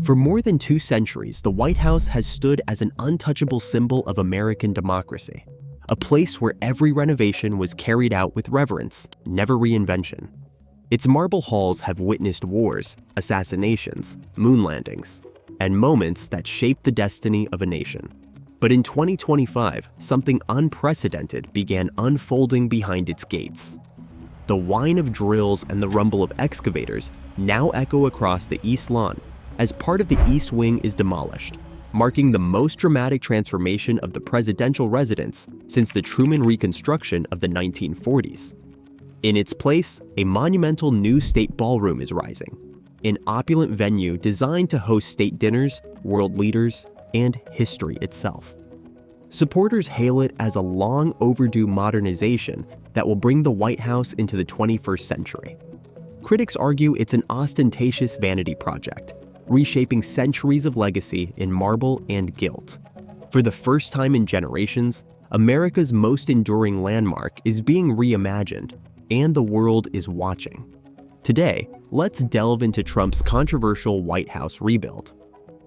For more than 2 centuries, the White House has stood as an untouchable symbol of American democracy, a place where every renovation was carried out with reverence, never reinvention. Its marble halls have witnessed wars, assassinations, moon landings, and moments that shaped the destiny of a nation. But in 2025, something unprecedented began unfolding behind its gates. The whine of drills and the rumble of excavators now echo across the East Lawn as part of the East Wing is demolished, marking the most dramatic transformation of the presidential residence since the Truman Reconstruction of the 1940s. In its place, a monumental new State Ballroom is rising, an opulent venue designed to host state dinners, world leaders, and history itself. Supporters hail it as a long overdue modernization that will bring the White House into the 21st century. Critics argue it's an ostentatious vanity project, reshaping centuries of legacy in marble and gilt. For the first time in generations, America's most enduring landmark is being reimagined, and the world is watching. Today, let's delve into Trump's controversial White House rebuild.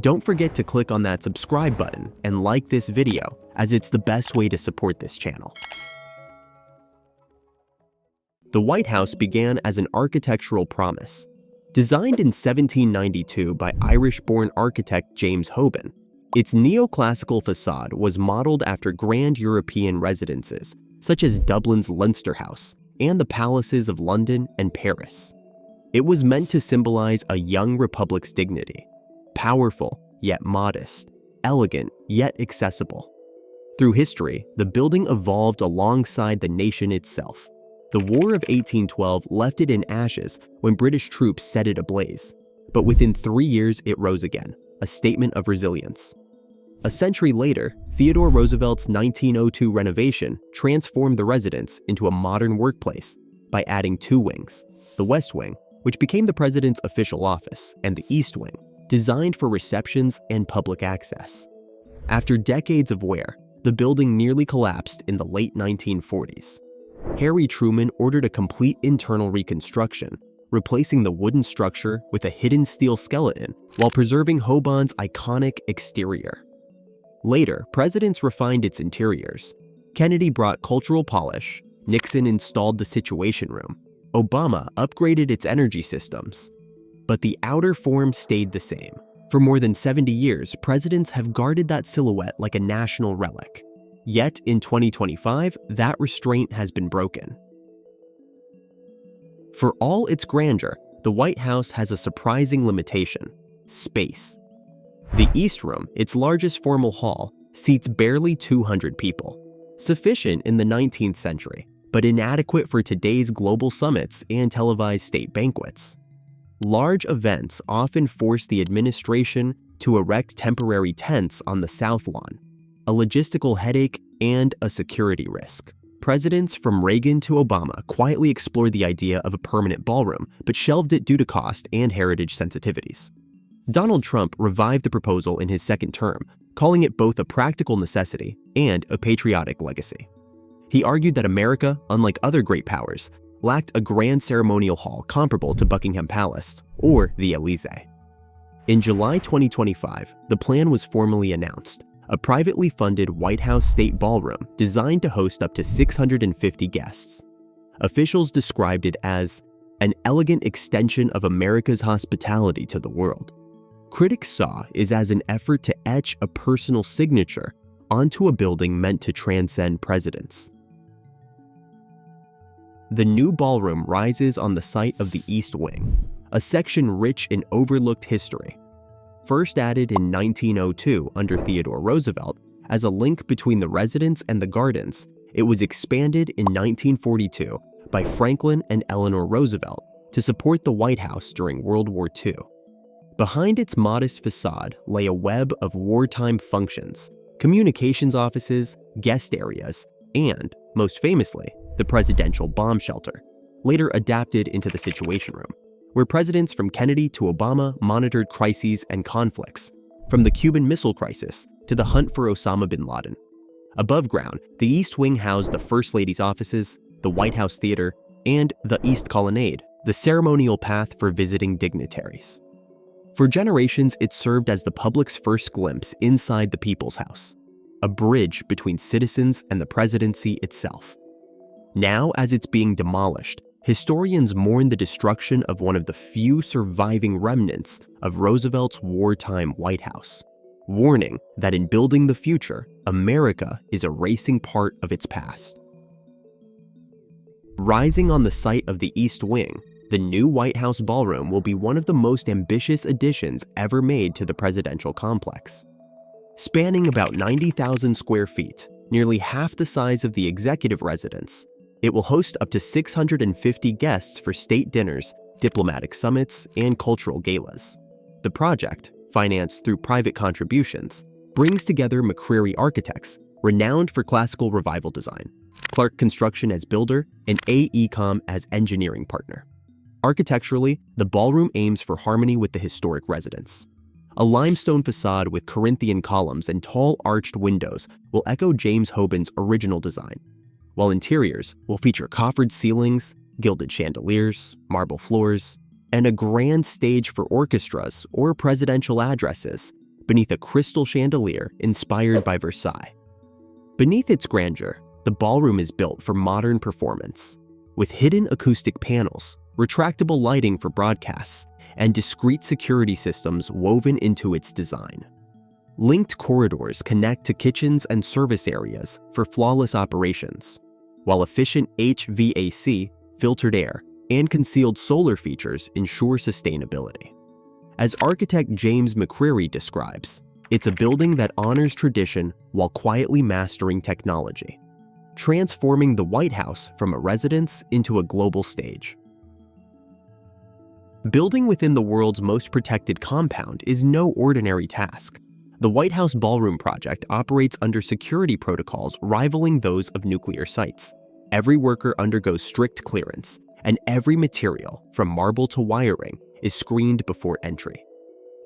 Don't forget to click on that subscribe button and like this video, as it's the best way to support this channel. The White House began as an architectural promise. Designed in 1792 by Irish-born architect James Hoban, its neoclassical facade was modeled after grand European residences, such as Dublin's Leinster House and the palaces of London and Paris. It was meant to symbolize a young republic's dignity, powerful yet modest, elegant yet accessible. Through history, the building evolved alongside the nation itself. The War of 1812 left it in ashes when British troops set it ablaze, but within 3 years it rose again, a statement of resilience. A century later, Theodore Roosevelt's 1902 renovation transformed the residence into a modern workplace by adding 2 wings: the West Wing, which became the president's official office, and the East Wing, designed for receptions and public access. After decades of wear, the building nearly collapsed in the late 1940s. Harry Truman ordered a complete internal reconstruction, replacing the wooden structure with a hidden steel skeleton while preserving Hoban's iconic exterior. Later, presidents refined its interiors. Kennedy brought cultural polish, Nixon installed the Situation Room, Obama upgraded its energy systems. But the outer form stayed the same. For more than 70 years, presidents have guarded that silhouette like a national relic. Yet, in 2025, that restraint has been broken. For all its grandeur, the White House has a surprising limitation: space. The East Room, its largest formal hall, seats barely 200 people. Sufficient in the 19th century, but inadequate for today's global summits and televised state banquets. Large events often force the administration to erect temporary tents on the South Lawn, a logistical headache and a security risk. Presidents from Reagan to Obama quietly explored the idea of a permanent ballroom, but shelved it due to cost and heritage sensitivities. Donald Trump revived the proposal in his second term, calling it both a practical necessity and a patriotic legacy. He argued that America, unlike other great powers, lacked a grand ceremonial hall comparable to Buckingham Palace or the Élysée. In July 2025, the plan was formally announced: a privately funded White House State Ballroom designed to host up to 650 guests. Officials described it as an elegant extension of America's hospitality to the world. Critics saw it as an effort to etch a personal signature onto a building meant to transcend presidents. The new ballroom rises on the site of the East Wing, a section rich in overlooked history. First added in 1902 under Theodore Roosevelt as a link between the residence and the gardens, it was expanded in 1942 by Franklin and Eleanor Roosevelt to support the White House during World War II. Behind its modest facade lay a web of wartime functions, communications offices, guest areas, and, most famously, the presidential bomb shelter, later adapted into the Situation Room, where presidents from Kennedy to Obama monitored crises and conflicts, from the Cuban Missile Crisis to the hunt for Osama bin Laden. Above ground, the East Wing housed the First Lady's offices, the White House Theater, and the East Colonnade, the ceremonial path for visiting dignitaries. For generations, it served as the public's first glimpse inside the People's House, a bridge between citizens and the presidency itself. Now, as it's being demolished, historians mourn the destruction of one of the few surviving remnants of Roosevelt's wartime White House, warning that in building the future, America is erasing part of its past. Rising on the site of the East Wing, the new White House Ballroom will be one of the most ambitious additions ever made to the presidential complex. Spanning about 90,000 square feet, nearly half the size of the executive residence, it will host up to 650 guests for state dinners, diplomatic summits, and cultural galas. The project, financed through private contributions, brings together McCreary Architects, renowned for classical revival design, Clark Construction as builder, and AECOM as engineering partner. Architecturally, the ballroom aims for harmony with the historic residence. A limestone facade with Corinthian columns and tall arched windows will echo James Hoban's original design, while interiors will feature coffered ceilings, gilded chandeliers, marble floors, and a grand stage for orchestras or presidential addresses beneath a crystal chandelier inspired by Versailles. Beneath its grandeur, the ballroom is built for modern performance, with hidden acoustic panels, retractable lighting for broadcasts, and discrete security systems woven into its design. Linked corridors connect to kitchens and service areas for flawless operations, while efficient HVAC, filtered air, and concealed solar features ensure sustainability. As architect James McCreary describes, it's a building that honors tradition while quietly mastering technology, transforming the White House from a residence into a global stage. Building within the world's most protected compound is no ordinary task. The White House Ballroom project operates under security protocols rivaling those of nuclear sites. Every worker undergoes strict clearance, and every material, from marble to wiring, is screened before entry.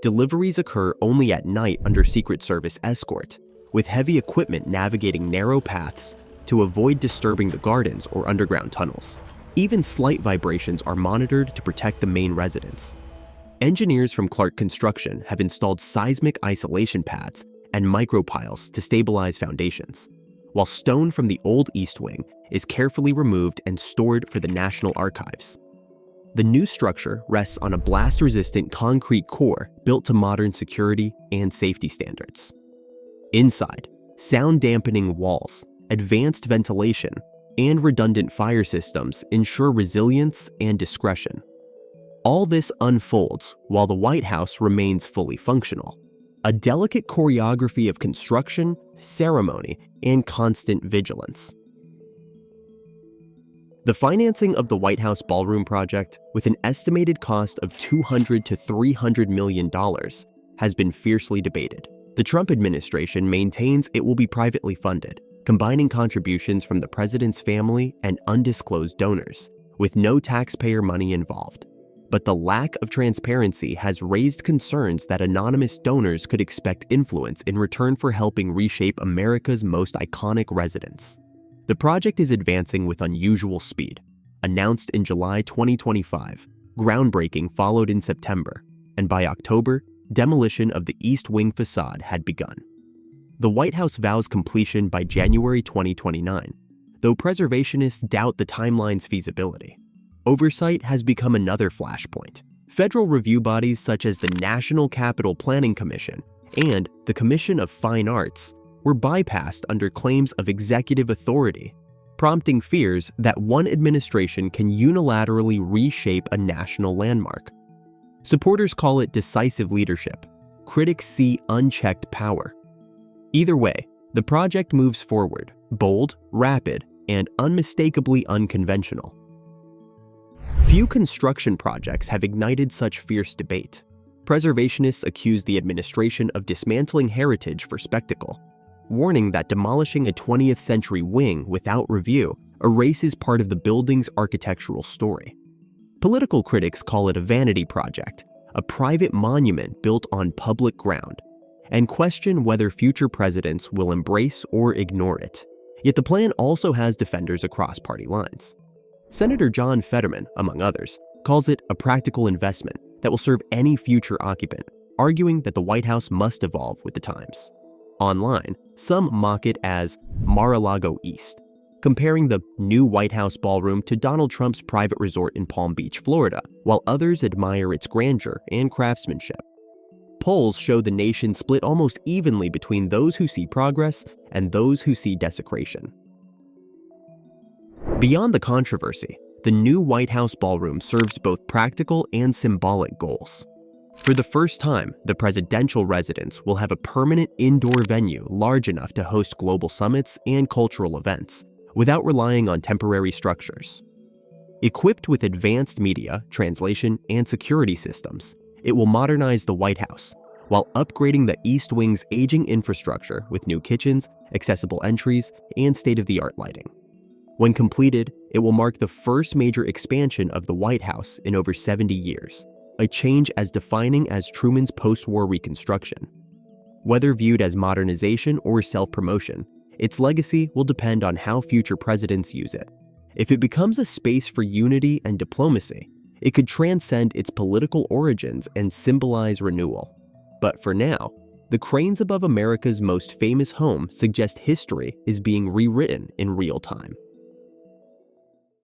Deliveries occur only at night under Secret Service escort, with heavy equipment navigating narrow paths to avoid disturbing the gardens or underground tunnels. Even slight vibrations are monitored to protect the main residence. Engineers from Clark Construction have installed seismic isolation pads and micropiles to stabilize foundations, while stone from the old East Wing is carefully removed and stored for the National Archives. The new structure rests on a blast-resistant concrete core built to modern security and safety standards. Inside, sound-dampening walls, advanced ventilation, and redundant fire systems ensure resilience and discretion. All this unfolds while the White House remains fully functional, a delicate choreography of construction, ceremony, and constant vigilance. The financing of the White House Ballroom project, with an estimated cost of $200 to $300 million, has been fiercely debated. The Trump administration maintains it will be privately funded, combining contributions from the president's family and undisclosed donors, with no taxpayer money involved. But the lack of transparency has raised concerns that anonymous donors could expect influence in return for helping reshape America's most iconic residence. The project is advancing with unusual speed. Announced in July 2025, groundbreaking followed in September, and by October, demolition of the East Wing facade had begun. The White House vows completion by January 2029, though preservationists doubt the timeline's feasibility. Oversight has become another flashpoint. Federal review bodies such as the National Capital Planning Commission and the Commission of Fine Arts were bypassed under claims of executive authority, prompting fears that one administration can unilaterally reshape a national landmark. Supporters call it decisive leadership. Critics see unchecked power. Either way, the project moves forward, bold, rapid, and unmistakably unconventional. Few construction projects have ignited such fierce debate. Preservationists accuse the administration of dismantling heritage for spectacle, warning that demolishing a 20th century wing without review erases part of the building's architectural story. Political critics call it a vanity project, a private monument built on public ground, and question whether future presidents will embrace or ignore it. Yet the plan also has defenders across party lines. Senator John Fetterman, among others, calls it a practical investment that will serve any future occupant, arguing that the White House must evolve with the times. Online, some mock it as Mar-a-Lago East, comparing the new White House ballroom to Donald Trump's private resort in Palm Beach, Florida, while others admire its grandeur and craftsmanship. Polls show the nation split almost evenly between those who see progress and those who see desecration. Beyond the controversy, the new White House ballroom serves both practical and symbolic goals. For the first time, the presidential residence will have a permanent indoor venue large enough to host global summits and cultural events, without relying on temporary structures. Equipped with advanced media, translation, and security systems, it will modernize the White House, while upgrading the East Wing's aging infrastructure with new kitchens, accessible entries, and state-of-the-art lighting. When completed, it will mark the first major expansion of the White House in over 70 years, a change as defining as Truman's post-war Reconstruction. Whether viewed as modernization or self-promotion, its legacy will depend on how future presidents use it. If it becomes a space for unity and diplomacy, it could transcend its political origins and symbolize renewal. But for now, the cranes above America's most famous home suggest history is being rewritten in real time.